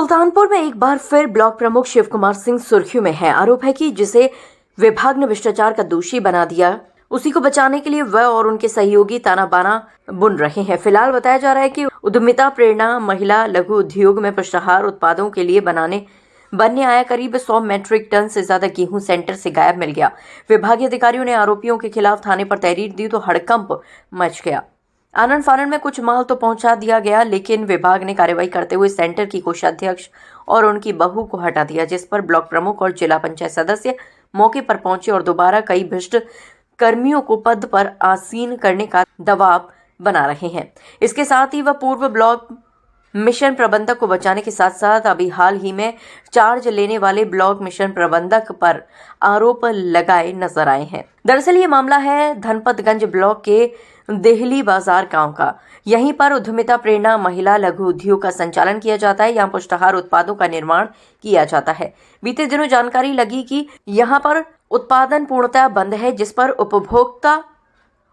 सुल्तानपुर में एक बार फिर ब्लॉक प्रमुख शिव कुमार सिंह सुर्खियों में है। आरोप है कि जिसे विभाग ने भ्रष्टाचार का दोषी बना दिया, उसी को बचाने के लिए वह और उनके सहयोगी ताना बाना बुन रहे हैं। फिलहाल बताया जा रहा है कि उद्यमिता प्रेरणा महिला लघु उद्योग में पुष्टाहार उत्पादों के लिए बनने आया करीब 100 मैट्रिक टन से ज्यादा गेहूं सेंटर से गायब मिल गया। विभागीय अधिकारियों ने आरोपियों के खिलाफ थाने पर तहरीर दी तो हड़कंप मच गया। आनन फानन में कुछ माल तो पहुंचा दिया गया, लेकिन विभाग ने कार्रवाई करते हुए सेंटर की कोषाध्यक्ष और उनकी बहू को हटा दिया, जिस पर ब्लॉक प्रमुख और जिला पंचायत सदस्य मौके पर पहुंचे और दोबारा कई भ्रष्ट कर्मियों को पद पर आसीन करने का दबाव बना रहे हैं। इसके साथ ही वह पूर्व ब्लॉक मिशन प्रबंधक को बचाने के साथ साथ अभी हाल ही में चार्ज लेने वाले ब्लॉक मिशन प्रबंधक पर आरोप लगाए नजर आए हैं। दरअसल ये मामला है धनपतगंज ब्लॉक के देहली बाजार गांव का। यहीं पर उद्यमिता प्रेरणा महिला लघु उद्योग का संचालन किया जाता है। यहाँ पुष्टाहार उत्पादों का निर्माण किया जाता है। बीते दिनों जानकारी लगी कि यहाँ पर उत्पादन पूर्णतः बंद है, जिस पर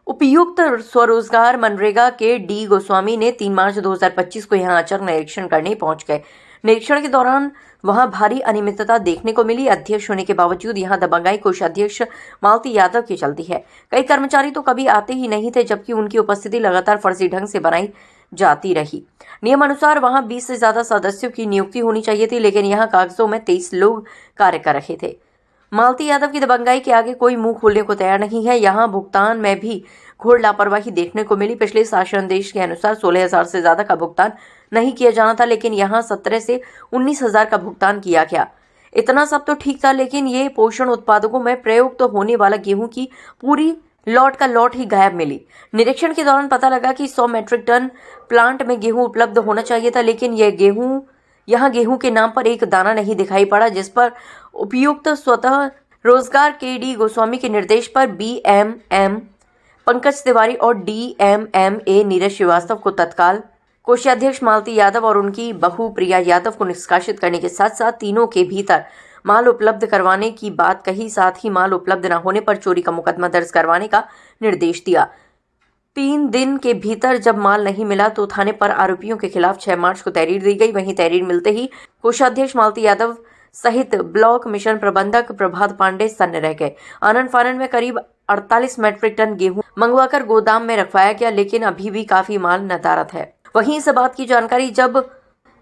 उपयुक्त स्वरोजगार मनरेगा के डी गोस्वामी ने 3 मार्च 2025 को यहां अचानक निरीक्षण करने पहुंच गए। निरीक्षण के दौरान वहां भारी अनियमितता देखने को मिली। अध्यक्ष होने के बावजूद यहां दबंगाई कोषाध्यक्ष मालती यादव की चलती है। कई कर्मचारी तो कभी आते ही नहीं थे, जबकि उनकी उपस्थिति लगातार फर्जी ढंग से बनाई जाती रही। नियम अनुसार वहां 20 से ज्यादा सदस्यों की नियुक्ति होनी चाहिए थी, लेकिन यहाँ कागजों में 23 लोग कार्य कर रहे थे। मालती यादव की दबंगाई के आगे कोई मुंह खोलने को तैयार नहीं है। यहाँ भुगतान में भी घोर लापरवाही देखने को मिली। पिछले शासनादेश के अनुसार 16,000 से ज्यादा का भुगतान नहीं किया जाना था, लेकिन यहाँ 17 से 19,000 का भुगतान किया गया। इतना सब तो ठीक था, लेकिन ये पोषण उत्पादकों में प्रयोग तो होने वाला गेहूं की पूरी लॉट का लॉट ही गायब मिली। निरीक्षण के दौरान पता लगा कि 100 मैट्रिक टन प्लांट में गेहूं उपलब्ध होना चाहिए था, लेकिन यहाँ गेहूं के नाम पर एक दाना नहीं दिखाई पड़ा, जिस पर उपयुक्त स्वतः रोजगार के डी गोस्वामी के निर्देश पर BMM पंकज तिवारी और DMMA नीरज श्रीवास्तव को तत्काल कोषाध्यक्ष मालती यादव और उनकी बहू प्रिया यादव को निष्कासित करने के साथ साथ तीनों के भीतर माल उपलब्ध करवाने की बात कही। साथ ही माल उपलब्ध न होने पर चोरी का मुकदमा दर्ज करवाने का निर्देश दिया। 3 दिन के भीतर जब माल नहीं मिला तो थाने पर आरोपियों के खिलाफ 6 मार्च को तहरीर दी गई। वहीं तहरीर मिलते ही कोषाध्यक्ष मालती यादव सहित ब्लॉक मिशन प्रबंधक प्रभात पांडे सन्न रह गए। आनन फानन में करीब 48 मैट्रिक टन गेहूं मंगवाकर गोदाम में रखवाया गया, लेकिन अभी भी काफी माल नदारद है। वहीं इस बात की जानकारी जब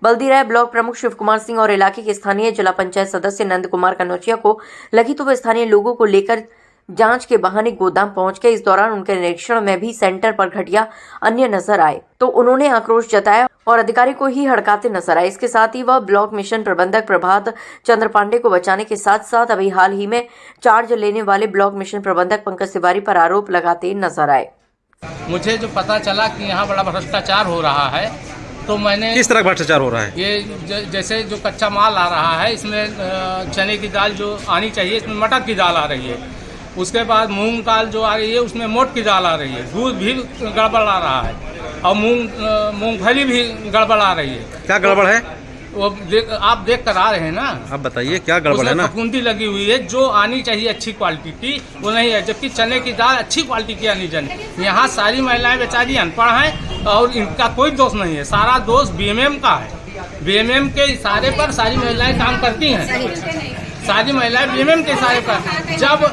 बल्दी राय ब्लॉक प्रमुख शिव कुमार सिंह और इलाके के स्थानीय जिला पंचायत सदस्य नंद कुमार कनौजिया को लगी तो वह स्थानीय लोगों को लेकर जांच के बहाने गोदाम पहुंच गए। इस दौरान उनके निरीक्षण में भी सेंटर पर घटिया अन्य नजर आए तो उन्होंने आक्रोश जताया और अधिकारी को ही हड़काते नजर आए। इसके साथ ही वह ब्लॉक मिशन प्रबंधक प्रभात चंद्र पांडे को बचाने के साथ साथ अभी हाल ही में चार्ज लेने वाले ब्लॉक मिशन प्रबंधक पंकज तिवारी पर आरोप लगाते नजर आए। मुझे जो पता चला कि यहाँ बड़ा भ्रष्टाचार हो रहा है, तो मैंने किस तरह भ्रष्टाचार हो रहा है? ये जैसे जो कच्चा माल आ रहा है, इसमें चने की दाल जो आनी चाहिए, इसमें मटर की दाल आ रही है। उसके बाद मूंग दाल जो आ रही है, उसमें मोट की दाल आ रही है। दूध भी गड़बड़ आ रहा है और मूंगफली भी गड़बड़ आ रही है। क्या गड़बड़ है? वो आप देख कर आ रहे हैं ना। आप बताइए क्या गड़बड़ है ना? फफूंदी लगी हुई है, जो आनी चाहिए अच्छी क्वालिटी की वो नहीं है, जबकि चने की दाल अच्छी क्वालिटी की आनी चाहिए। यहाँ सारी महिलाएं बेचारी अनपढ़ हैं और इनका कोई दोष नहीं है, सारा दोष BMM का है। BMM के इशारे पर सारी महिलाएं काम करती हैं। सारी महिलाएं BMM के इशारे पर। जब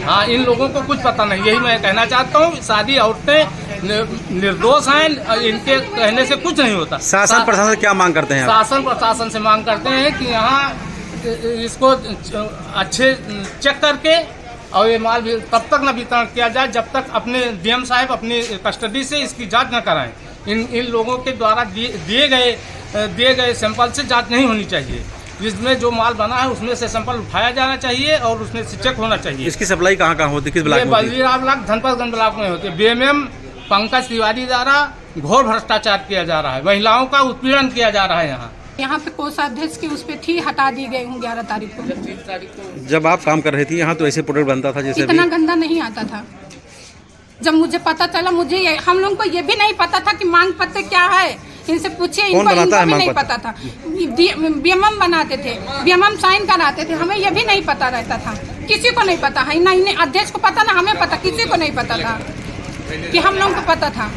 हाँ, इन लोगों को कुछ पता नहीं, यही मैं कहना चाहता हूँ। सारी औरतें निर्दोष हैं, इनके कहने से कुछ नहीं होता। शासन प्रशासन से क्या मांग करते हैं? शासन प्रशासन से मांग करते हैं कि यहाँ इसको अच्छे चेक करके और ये माल भी तब तक न वितरण किया जाए जब तक अपने DM साहब अपनी कस्टडी से इसकी जांच न कराएं। इन लोगों के द्वारा दिए गए सैंपल से जांच नहीं होनी चाहिए। जिसमें जो माल बना है उसमें से सैंपल उठाया जाना चाहिए और उसमें से चेक होना चाहिए। इसकी सप्लाई कहाँ होती है? किस ब्लॉक में? बल्दी राय ब्लॉक धनपतगंज ब्लॉक में होती है। BMM पंकज तिवारी द्वारा घोर भ्रष्टाचार किया जा रहा है, महिलाओं का उत्पीड़न किया जा रहा है। यहाँ पे कोषाध्यक्ष की उस पे थी, हटा दी गई हूँ 11 तारीख को। जब आप काम कर रही थी यहाँ तो ऐसे प्रोडक्ट बनता था जैसे इतना गंदा नहीं आता था। जब मुझे पता चला, हम लोगों को ये भी नहीं पता था कि मांग पत्र क्या है। इनसे पूछिए, इनको भी नहीं पता था। BMM बनाते थे, BMM साइन कराते थे, हमें ये भी नहीं पता रहता था। किसी को नहीं पता है, ना इन्हें अध्यक्ष को पता, ना हमें पता, किसी को नहीं पता था कि हम लोगों को पता था।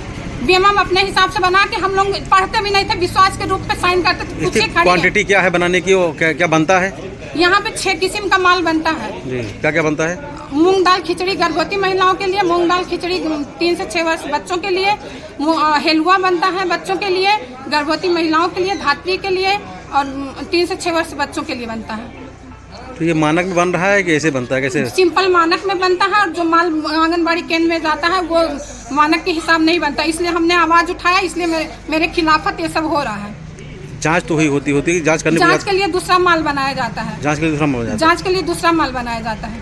बीएमएम अपने हिसाब से बना के हम लोग पढ़ते भी नहीं थे, विश्वास के रूप पे साइन करते थे। इसकी पूछे खड़ी क्वांटिटी क्या है बनाने की, वो क्या क्या बनता है? यहाँ पे 6 किस्म का माल बनता है जी, क्या क्या बनता है? मूंग दाल खिचड़ी गर्भवती महिलाओं के लिए, मूंग दाल खिचड़ी 3 से 6 वर्ष बच्चों के लिए, हलवा बनता है बच्चों के लिए, गर्भवती महिलाओं के लिए, धात्री के लिए, और 3 से 6 वर्ष बच्चों के लिए बनता है। तो ये मानक में बन रहा है कि ऐसे बनता है, कैसे? सिंपल मानक में बनता है, और जो माल आंगनबाड़ी केंद्र में जाता है वो मानक के हिसाब नहीं बनता। इसलिए हमने आवाज उठाया, इसलिए मेरे खिलाफत ये सब हो रहा है। जांच तो हुई होती जांच करने जांच के लिए दूसरा माल बनाया जाता है, जांच के लिए दूसरा माल बनाया जांच के लिए दूसरा माल बनाया जाता है।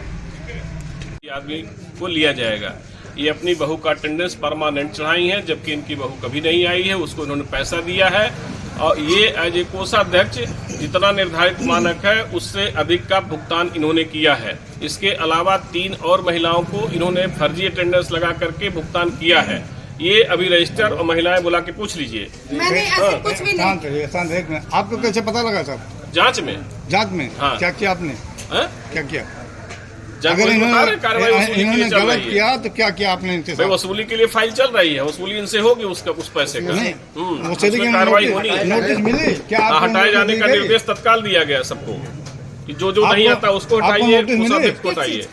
आदमी को लिया जाएगा। ये अपनी बहू का अटेंडेंस परमानेंट चढ़ाई है, जबकि इनकी बहू कभी नहीं आई है, उसको इन्होंने पैसा दिया है, और ये एज ए कोषाध्यक्ष जितना निर्धारित मानक है उससे अधिक का भुगतान इन्होंने किया है। इसके अलावा 3 और महिलाओं को इन्होंने फर्जी अटेंडेंस लगा करके भुगतान किया है। ये अभी रजिस्टर और महिलाएं बुला के पूछ लीजिए। मैंने ऐसे कुछ भी नहीं। शांत एक मिनट, आपको कैसे पता लगा सर? जांच में हाँ। क्या किया आपने? क्या किया? अगर इन्होंने गलत किया तो क्या किया आपने इनसे? वसूली के लिए फाइल चल रही है, वसूली इनसे होगी उसका उस पैसे का कार्रवाई होनी है। नोटिस मिले क्या? हटाए जाने का निर्देश तत्काल दिया गया सबको कि जो नहीं आता उसको हटाइए, को हटाइए।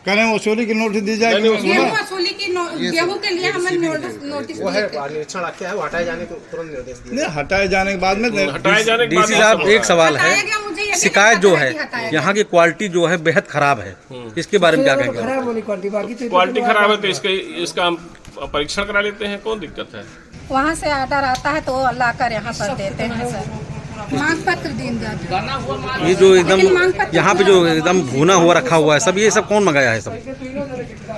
कह रहे हैं वसूली की नोटिस दी जाएगी। वसूली की गेहूं के लिए हमें नोटिस नहीं, हटाए जाने के बाद में हटाए जाने के बाद डीसी साहब, एक सवाल है, शिकायत जो है यहाँ की क्वालिटी जो है बेहद खराब है, इसके बारे में क्या कहेंगे? क्वालिटी खराब है तो इसका हम परीक्षण करा लेते हैं, कौन दिक्कत है? वहाँ से ऑर्डर आता है तो वो ला कर यहाँ पर देते हैं सर। मांग पत्र दिन जाता है। ये जो एकदम यहाँ पे जो एकदम भुना हुआ रखा हुआ है सब, ये सब कौन मंगाया है सब?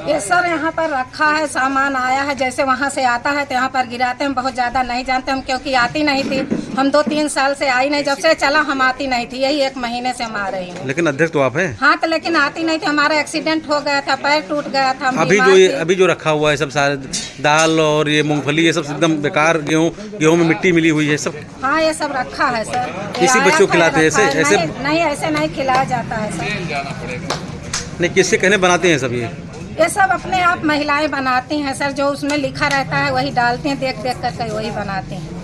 ये सर यहाँ पर रखा है, सामान आया है, जैसे वहाँ से आता है तो यहाँ पर गिराते हैं। बहुत ज्यादा नहीं जानते हम, क्योंकि आती नहीं थी। हम 2-3 साल से आई नहीं, जब से चला हम आती नहीं थी, यही 1 महीने से हम आ रही हूँ। लेकिन अध्यक्ष तो आप हैं। हाँ, तो लेकिन आती नहीं थी। हमारा एक्सीडेंट हो गया था, पैर टूट गया था। अभी जो रखा हुआ है सब सारे दाल और ये मूंगफली, ये सब एकदम बेकार, गेहूँ में मिट्टी मिली हुई है सब। हाँ, ये सब रखा है सर। किसी बच्चों को खिलाते हैं ऐसे? नहीं, ऐसे नहीं खिलाया जाता है सर। नहीं, किससे कहने बनाते हैं सब ये सब अपने आप महिलाएं बनाती हैं सर, जो उसमें लिखा रहता है वही डालते हैं, देख देख करके वही बनाते हैं।